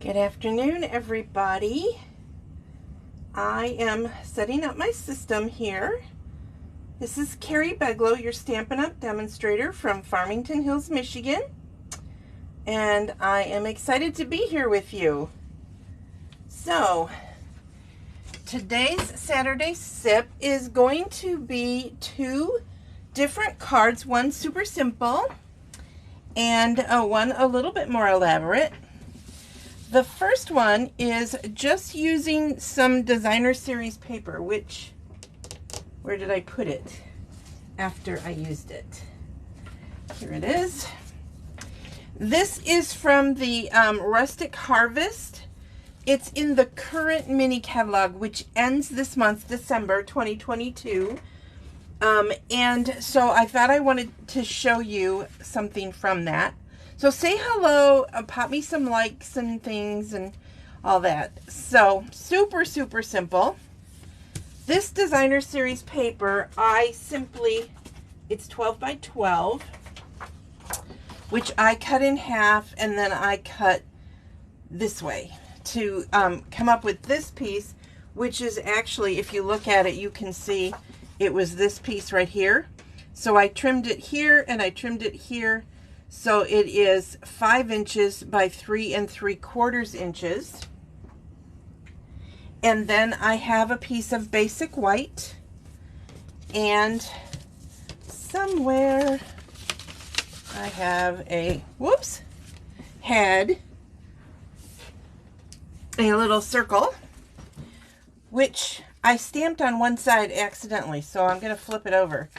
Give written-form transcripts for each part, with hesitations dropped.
Good afternoon, everybody. I am setting up my system here. This is Carrie Beglow, your Stampin' Up! Demonstrator from Farmington Hills, Michigan. And I am excited to be here with you. So, today's Saturday sip is going to be two different cards. One super simple and one a little bit more elaborate. The first one is just using some designer series paper, where did I put it after I used it? Here it is. This is from the Rustic Harvest. It's in the current mini catalog, which ends this month, December 2022. And so I thought I wanted to show you something from that. So say hello, pop me some likes and things and all that. So super, super simple. This designer series paper, it's 12 by 12, which I cut in half and then I cut this way to come up with this piece, which is actually, if you look at it, you can see it was this piece right here. So I trimmed it here and I trimmed it here. So it is 5 inches by 3 3/4 inches. And then I have a piece of basic white, and somewhere I have had a little circle, which I stamped on one side accidentally. So I'm going to flip it over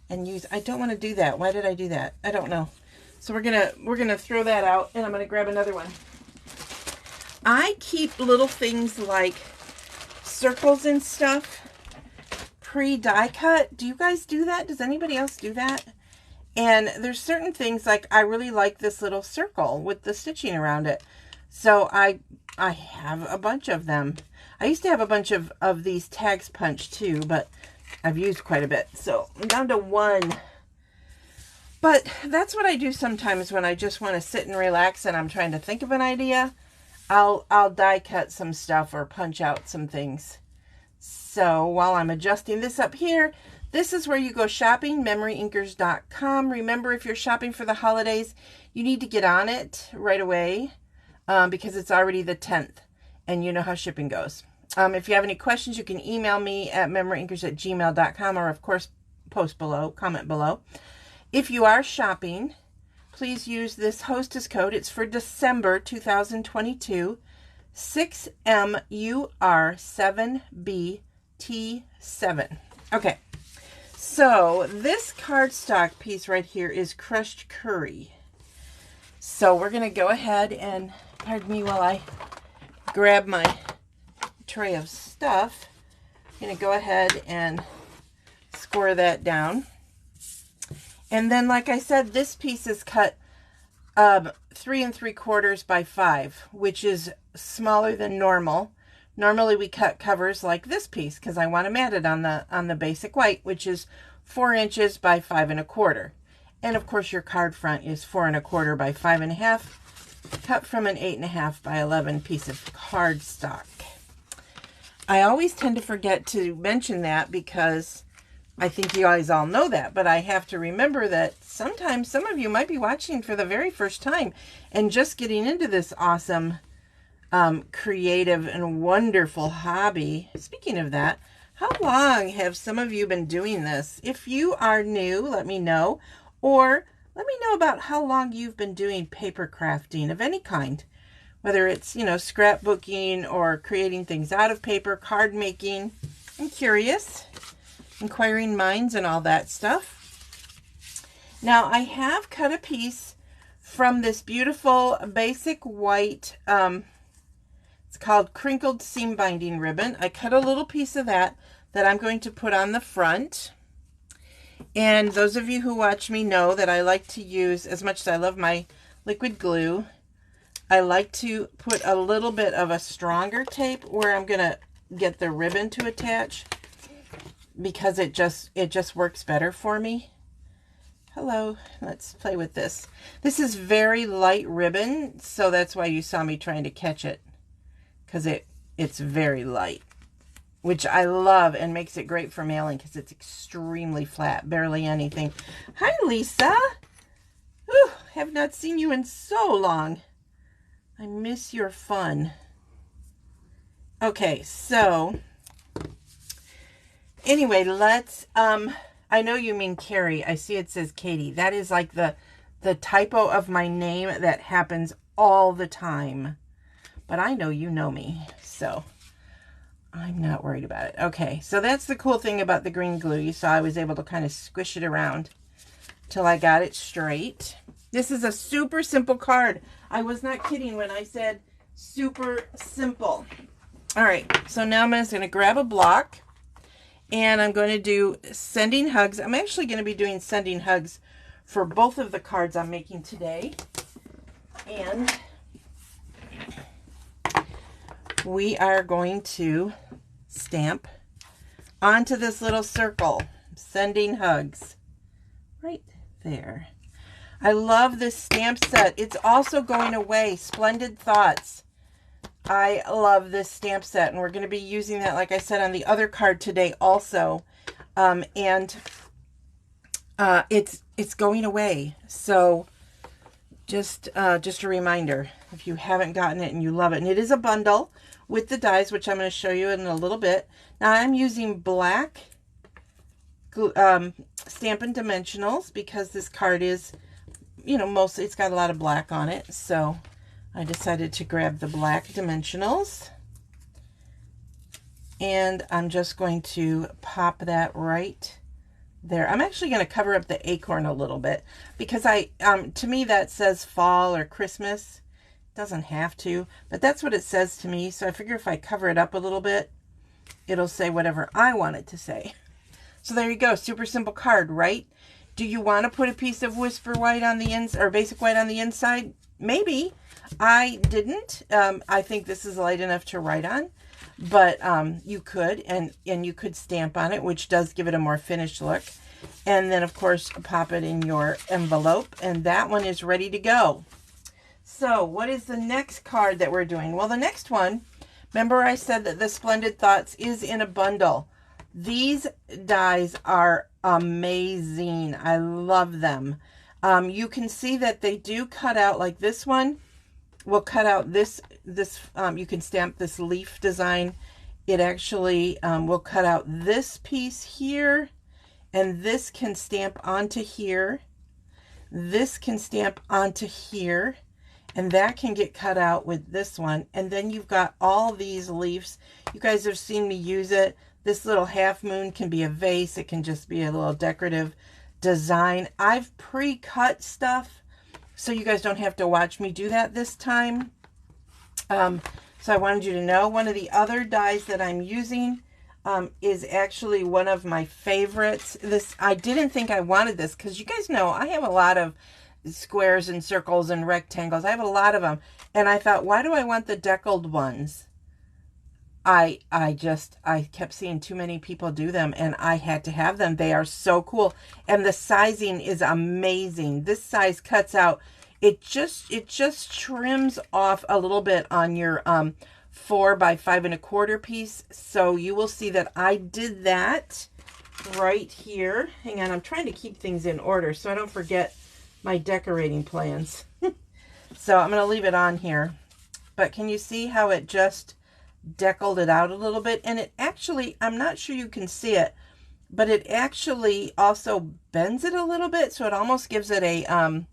and I don't want to do that. Why did I do that? I don't know. So we're gonna throw that out, and I'm gonna grab another one. I keep little things like circles and stuff pre-die cut. Do you guys do that? Does anybody else do that? And there's certain things, like I really like this little circle with the stitching around it. So I have a bunch of them. I used to have a bunch of these tags punched too, but I've used quite a bit. So I'm down to one. But that's what I do sometimes when I just want to sit and relax and I'm trying to think of an idea. I'll die cut some stuff or punch out some things. So while I'm adjusting this up here, this is where you go shopping, MemoryINKers.com. Remember, if you're shopping for the holidays, you need to get on it right away because it's already the 10th and you know how shipping goes. If you have any questions, you can email me at MemoryINKers@gmail.com, or of course comment below. If you are shopping, please use this hostess code. It's for December 2022, 6MUR7BT7. Okay, so this cardstock piece right here is crushed curry. So we're going to go ahead and, pardon me while I grab my tray of stuff. I'm going to go ahead and score that down. And then, like I said, this piece is cut 3 3/4 by 5, which is smaller than normal. Normally we cut covers like this piece because I want to mat it on the basic white, which is 4 inches by 5 1/4. And of course your card front is 4 1/4 by 5 1/2, cut from an 8 1/2 by 11 piece of cardstock. I always tend to forget to mention that because I think you guys all know that, but I have to remember that sometimes some of you might be watching for the very first time and just getting into this awesome, creative and wonderful hobby. Speaking of that, how long have some of you been doing this? If you are new, let me know, or let me know about how long you've been doing paper crafting of any kind, whether it's, scrapbooking or creating things out of paper, card making. I'm curious. Inquiring minds and all that stuff. Now I have cut a piece from this beautiful basic white, it's called crinkled seam binding ribbon. I cut a little piece of that I'm going to put on the front. And those of you who watch me know that I like to use, as much as I love my liquid glue, I like to put a little bit of a stronger tape where I'm going to get the ribbon to attach, because it just works better for me. Hello, let's play with this. This is very light ribbon, so that's why you saw me trying to catch it, because it's very light, which I love and makes it great for mailing because it's extremely flat, barely anything. Hi, Lisa. Whew, have not seen you in so long. I miss your fun. Okay, so anyway, let's, I know you mean Carrie. I see it says Katie. That is like the typo of my name that happens all the time. But I know you know me, so I'm not worried about it. Okay, so that's the cool thing about the green glue. You saw I was able to kind of squish it around till I got it straight. This is a super simple card. I was not kidding when I said super simple. All right, so now I'm just going to grab a block. And I'm going to do sending hugs. I'm actually going to be doing sending hugs for both of the cards I'm making today. And we are going to stamp onto this little circle, sending hugs, right there. I love this stamp set. It's also going away, Splendid Thoughts. I love this stamp set, and we're going to be using that, like I said, on the other card today also. It's going away. So just a reminder, if you haven't gotten it and you love it, and it is a bundle with the dies, which I'm going to show you in a little bit. Now I'm using black Stampin' Dimensionals because this card is, you know, mostly it's got a lot of black on it. So I decided to grab the black dimensionals, and I'm just going to pop that right there. I'm actually going to cover up the acorn a little bit because to me that says fall or Christmas. It doesn't have to, but that's what it says to me. So I figure if I cover it up a little bit, it'll say whatever I want it to say. So there you go. Super simple card, right? Do you want to put a piece of Whisper White on the inside or Basic White on the inside? Maybe. I didn't. I think this is light enough to write on, but you could, and you could stamp on it, which does give it a more finished look. And then, of course, pop it in your envelope, and that one is ready to go. So what is the next card that we're doing? Well, the next one, remember I said that the Splendid Thoughts is in a bundle. These dies are amazing. I love them. You can see that they do cut out, like this one will cut out this you can stamp this leaf design. It actually will cut out this piece here, and this can stamp onto here. This can stamp onto here, and that can get cut out with this one. And then you've got all these leaves. You guys have seen me use it. This little half moon can be a vase. It can just be a little decorative design. I've pre-cut stuff, so you guys don't have to watch me do that this time. So I wanted you to know one of the other dies that I'm using is actually one of my favorites. I didn't think I wanted this because you guys know I have a lot of squares and circles and rectangles. I have a lot of them. And I thought, why do I want the deckled ones? I kept seeing too many people do them, and I had to have them. They are so cool, and the sizing is amazing. This size cuts out. It just trims off a little bit on your 4 by 5 1/4 piece. So you will see that I did that right here. Hang on, I'm trying to keep things in order so I don't forget my decorating plans. So I'm going to leave it on here, but can you see how it just deckled it out a little bit? And it actually, I'm not sure you can see it, but it actually also bends it a little bit, so it almost gives it a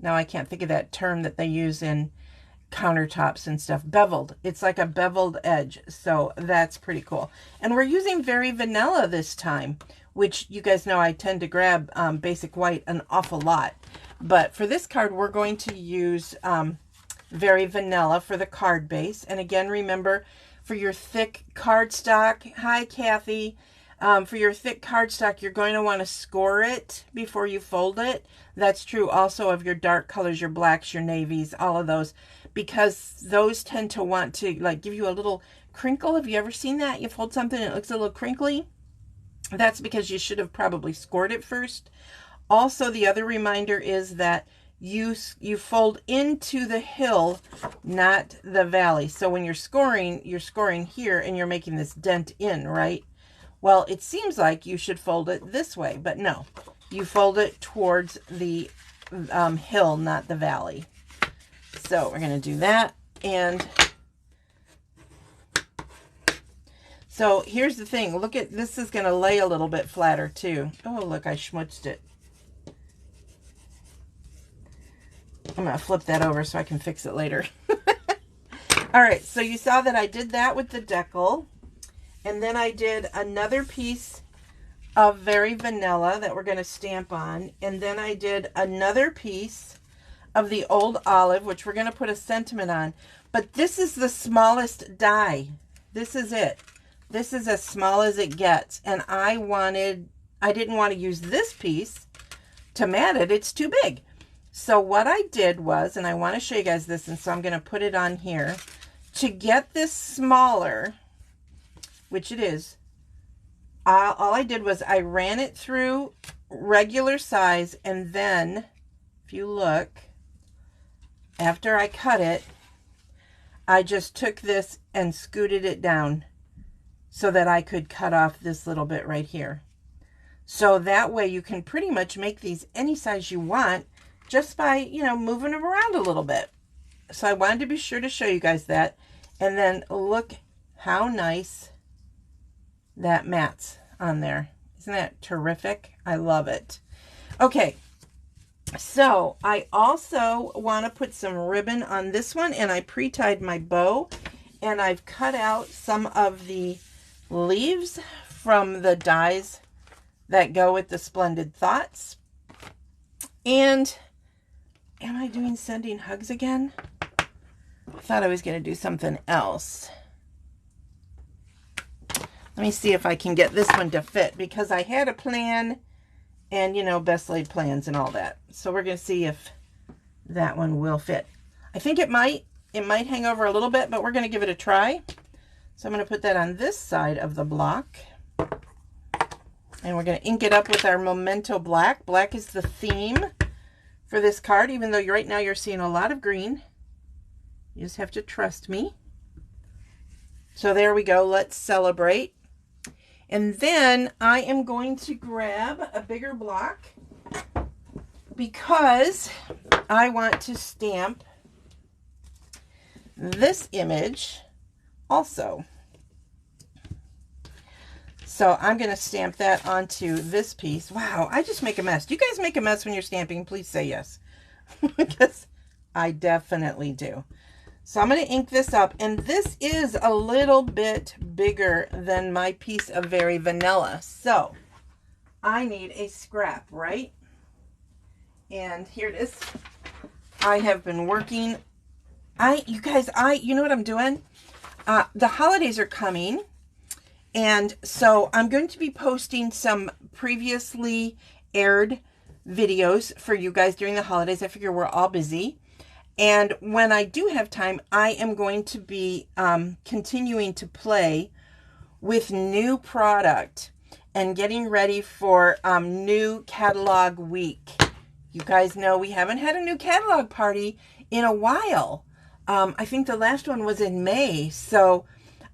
now I can't think of that term that they use in countertops and stuff, beveled. It's like a beveled edge, so that's pretty cool. And we're using Very Vanilla this time, which you guys know I tend to grab Basic White an awful lot, but for this card we're going to use Very Vanilla for the card base. And again, remember, for your thick cardstock, hi Kathy, for your thick cardstock, you're going to want to score it before you fold it. That's true also of your dark colors, your blacks, your navies, all of those, because those tend to want to like give you a little crinkle. Have you ever seen that? You fold something and it looks a little crinkly? That's because you should have probably scored it first. Also, the other reminder is that you fold into the hill, not the valley. So when you're scoring here and you're making this dent in, right? Well, it seems like you should fold it this way, but no. You fold it towards the hill, not the valley. So we're going to do that. And so here's the thing. Look at this, is going to lay a little bit flatter too. Oh, look, I schmutzed it. I'm going to flip that over so I can fix it later. All right, so you saw that I did that with the decal. And then I did another piece of Very Vanilla that we're going to stamp on. And then I did another piece of the Old Olive, which we're going to put a sentiment on. But this is the smallest die. This is it. This is as small as it gets. And I didn't want to use this piece to mat it. It's too big. So what I did was, and I want to show you guys this, and so I'm going to put it on here. To get this smaller, which it is, all I did was I ran it through regular size, and then, if you look, after I cut it, I just took this and scooted it down so that I could cut off this little bit right here. So that way you can pretty much make these any size you want just by, you know, moving them around a little bit. So I wanted to be sure to show you guys that. And then look how nice that mats on there. Isn't that terrific? I love it. Okay, so I also want to put some ribbon on this one, and I pre-tied my bow, and I've cut out some of the leaves from the dies that go with the Splendid Thoughts. And am I doing Sending Hugs again? I thought I was going to do something else. Let me see if I can get this one to fit, because I had a plan and, you know, best laid plans and all that. So we're going to see if that one will fit. I think it might hang over a little bit, but we're going to give it a try. So I'm going to put that on this side of the block. And we're going to ink it up with our Memento Black. Black is the theme for this card, even though right now you're seeing a lot of green. You just have to trust me. So there we go. Let's celebrate. And then I am going to grab a bigger block because I want to stamp this image also. So I'm going to stamp that onto this piece. Wow, I just make a mess. Do you guys make a mess when you're stamping? Please say yes. Because I definitely do. So I'm going to ink this up, and this is a little bit bigger than my piece of Very Vanilla. So I need a scrap, right? And here it is. I have been working. You know what I'm doing? The holidays are coming, and so I'm going to be posting some previously aired videos for you guys during the holidays. I figure we're all busy. And when I do have time, I am going to be continuing to play with new product and getting ready for new catalog week. You guys know we haven't had a new catalog party in a while. I think the last one was in May, so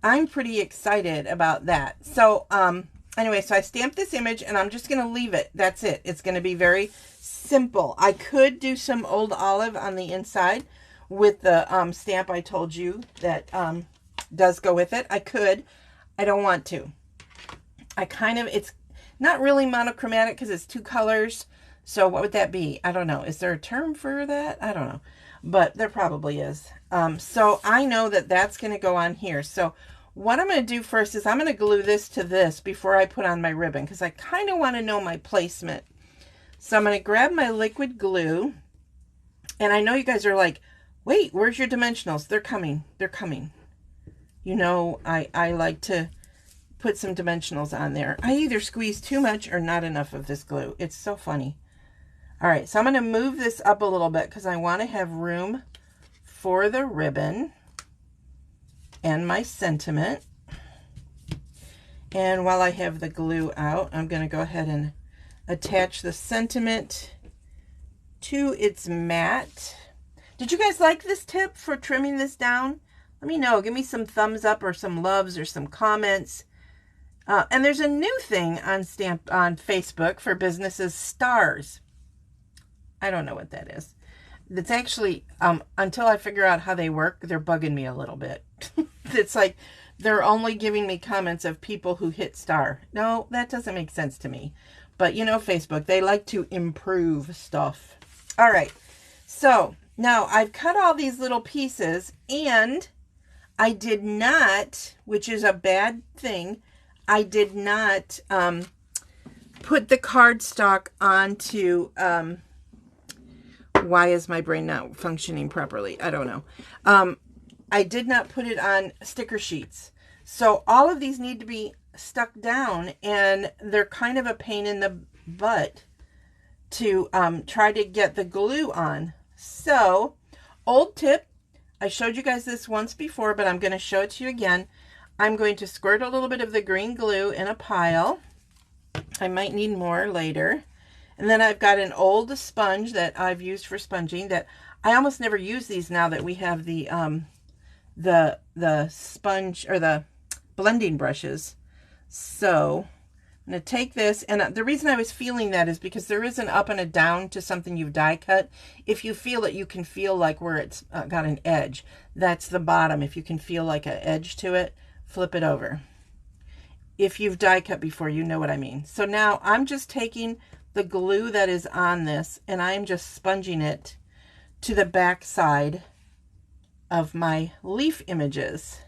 I'm pretty excited about that. So anyway, so I stamped this image, and I'm just going to leave it. That's it. It's going to be very simple. I could do some Old Olive on the inside with the stamp I told you that does go with it. I could. I don't want to. It's not really monochromatic because it's two colors. So what would that be? I don't know. Is there a term for that? I don't know. But there probably is. So I know that that's going to go on here. So what I'm going to do first is I'm going to glue this to this before I put on my ribbon, because I kind of want to know my placement. So I'm going to grab my liquid glue, and I know you guys are like, wait, where's your dimensionals? They're coming. They're coming. You know, I like to put some dimensionals on there. I either squeeze too much or not enough of this glue. It's so funny. All right, so I'm going to move this up a little bit because I want to have room for the ribbon and my sentiment. And while I have the glue out, I'm going to go ahead and attach the sentiment to its mat. Did you guys like this tip for trimming this down? Let me know. Give me some thumbs up or some loves or some comments. And there's a new thing on Facebook for businesses, stars. I don't know what that is. It's actually, until I figure out how they work, they're bugging me a little bit. It's like they're only giving me comments of people who hit star. No, that doesn't make sense to me. But you know, Facebook, they like to improve stuff. All right. So now I've cut all these little pieces, and I did not, which is a bad thing, I did not put the cardstock onto, why is my brain not functioning properly? I don't know. I did not put it on sticker sheets. So all of these need to be stuck down, and they're kind of a pain in the butt to try to get the glue on. So, old tip, I showed you guys this once before, but I'm going to show it to you again. I'm going to squirt a little bit of the green glue in a pile. I might need more later. And then I've got an old sponge that I've used for sponging that I almost never use these now that we have the sponge or the blending brushes. So I'm going to take this, and the reason I was feeling that is because there is an up and a down to something you've die cut. If you feel it, you can feel like where it's got an edge. That's the bottom. If you can feel like an edge to it, flip it over. If you've die cut before, you know what I mean. So now I'm just taking the glue that is on this, and I'm just sponging it to the back side of my leaf images.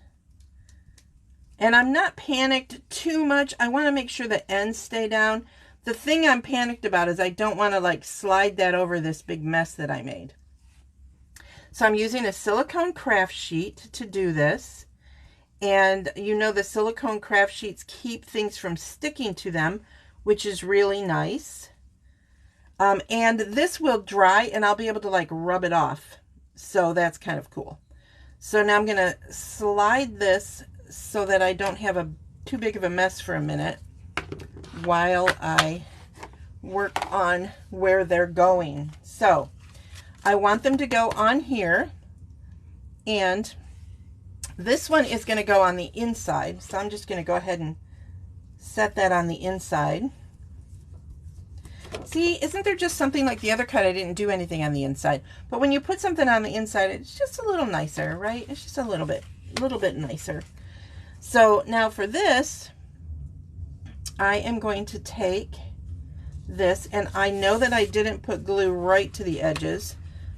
And I'm not panicked too much. I want to make sure the ends stay down. The thing I'm panicked about is I don't want to like slide that over this big mess that I made. So I'm using a silicone craft sheet to do this. And you know, the silicone craft sheets keep things from sticking to them, which is really nice. And this will dry, and I'll be able to like rub it off. So that's kind of cool. So now I'm going to slide this so that I don't have too big of a mess for a minute while I work on where they're going. So I want them to go on here, and this one is going to go on the inside. So I'm just going to go ahead and set that on the inside. See, isn't there just something like the other cut? I didn't do anything on the inside, but when you put something on the inside, it's just a little nicer, right? It's just a little bit nicer. So now for this, I am going to take this, and I know that I didn't put glue right to the edges,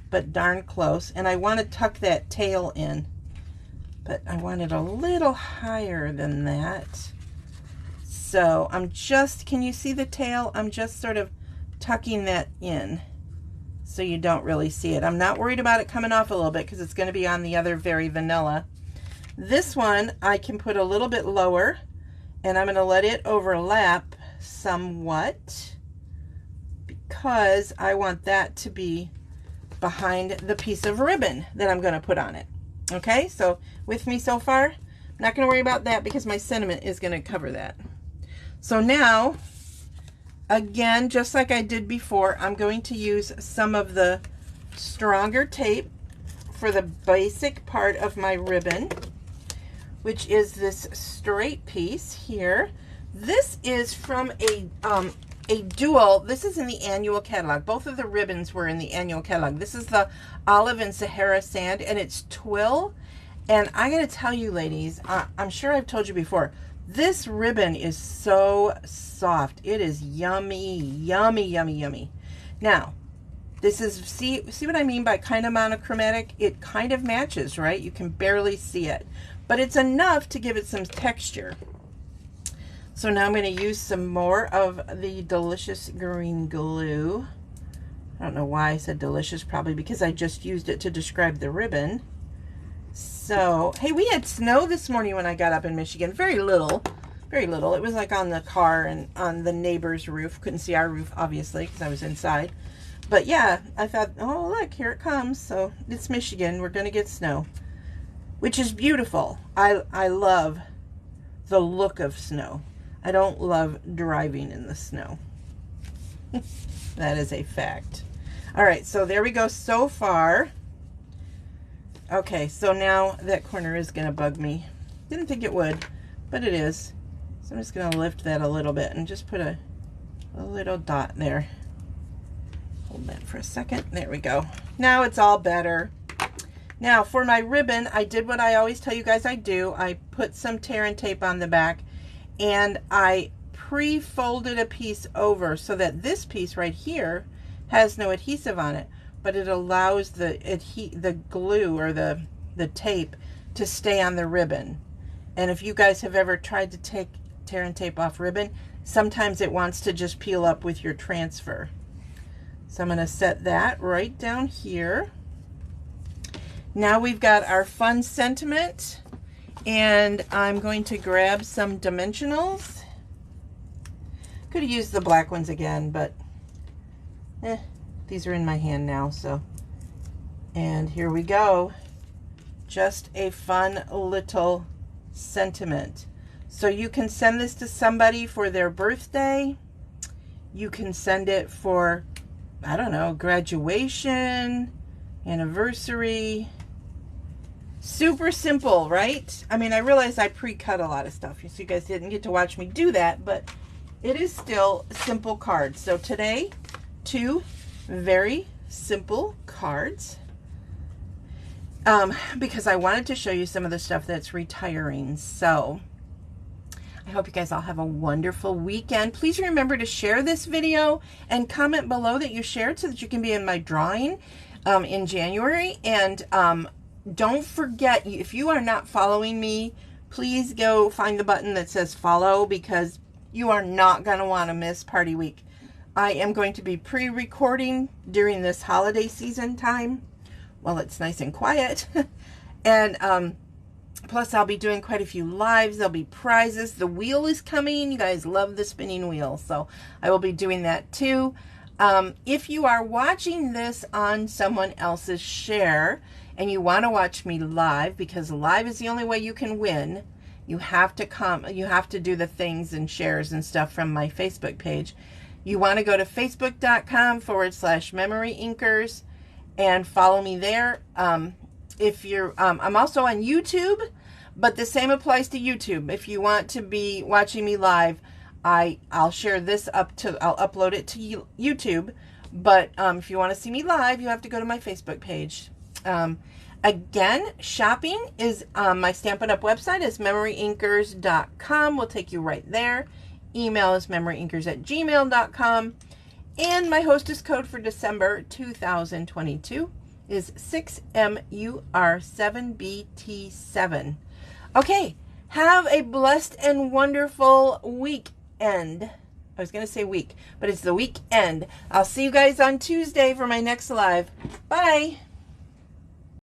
but darn close. And I want to tuck that tail in, but I want it a little higher than that. So I'm just, can you see the tail? I'm just sort of tucking that in so you don't really see it. I'm not worried about it coming off a little bit because it's going to be on the other very vanilla. This one I can put a little bit lower, and I'm going to let it overlap somewhat because I want that to be behind the piece of ribbon that I'm going to put on it. Okay, so with me so far? I'm not going to worry about that because my sentiment is going to cover that. So now, again, just like I did before, I'm going to use some of the stronger tape for the basic part of my ribbon, which is this straight piece here. This is from a dual. This is in the annual catalog. Both of the ribbons were in the annual catalog. This is the Olive and Sahara Sand, and it's twill. And I gotta tell you, ladies, I'm sure I've told you before, this ribbon is so soft. It is yummy, yummy, yummy, yummy. Now, this is, see what I mean by kind of monochromatic? It kind of matches, right? You can barely see it, but it's enough to give it some texture. So now I'm going to use some more of the delicious green glue. I don't know why I said delicious, probably because I just used it to describe the ribbon. So, hey, we had snow this morning when I got up in Michigan. Very little, very little. It was like on the car and on the neighbor's roof. Couldn't see our roof, obviously, because I was inside. But yeah, I thought, oh, look, here it comes. So it's Michigan. We're going to get snow, which is beautiful. I love the look of snow. I don't love driving in the snow. That is a fact. All right, so there we go so far. Okay, so now that corner is going to bug me. Didn't think it would, but it is. So I'm just going to lift that a little bit and just put a little dot there. Hold that for a second. There we go. Now it's all better. Now for my ribbon, I did what I always tell you guys I do. I put some tear and tape on the back, and I pre-folded a piece over so that this piece right here has no adhesive on it, but it allows the glue or the tape to stay on the ribbon. And if you guys have ever tried to take tear and tape off ribbon, sometimes it wants to just peel up with your transfer. So I'm going to set that right down here. Now we've got our fun sentiment, and I'm going to grab some dimensionals. Could have used the black ones again, but these are in my hand now, so. And here we go. Just a fun little sentiment. So you can send this to somebody for their birthday. You can send it for, I don't know, graduation, anniversary. Super simple, right? I mean, I realize I pre-cut a lot of stuff, so you guys didn't get to watch me do that, but it is still simple cards. So today, 2 very simple cards, because I wanted to show you some of the stuff that's retiring. So I hope you guys all have a wonderful weekend. Please remember to share this video and comment below that you shared so that you can be in my drawing in January. And don't forget, if you are not following me, please go find the button that says follow, because you are not going to want to miss Party Week. I am going to be pre-recording during this holiday season time while it's nice and quiet. And plus I'll be doing quite a few lives. There'll be prizes. The wheel is coming. You guys love the spinning wheel, so I will be doing that too. If you are watching this on someone else's share and you want to watch me live, because live is the only way you can win, you have to do the things and shares and stuff from my Facebook page. You want to go to facebook.com/MemoryINKers and follow me there. If you're, I'm also on YouTube, but the same applies to YouTube. If you want to be watching me live, I'll share this I'll upload it to YouTube. But if you want to see me live, you have to go to my Facebook page. Again, shopping is my Stampin' Up! Website is MemoryINKers.com. We'll take you right there. Email is MemoryINKers@gmail.com. And my hostess code for December 2022 is 6MUR7BT7. Okay, have a blessed and wonderful weekend. I was going to say week, but it's the weekend. I'll see you guys on Tuesday for my next live. Bye.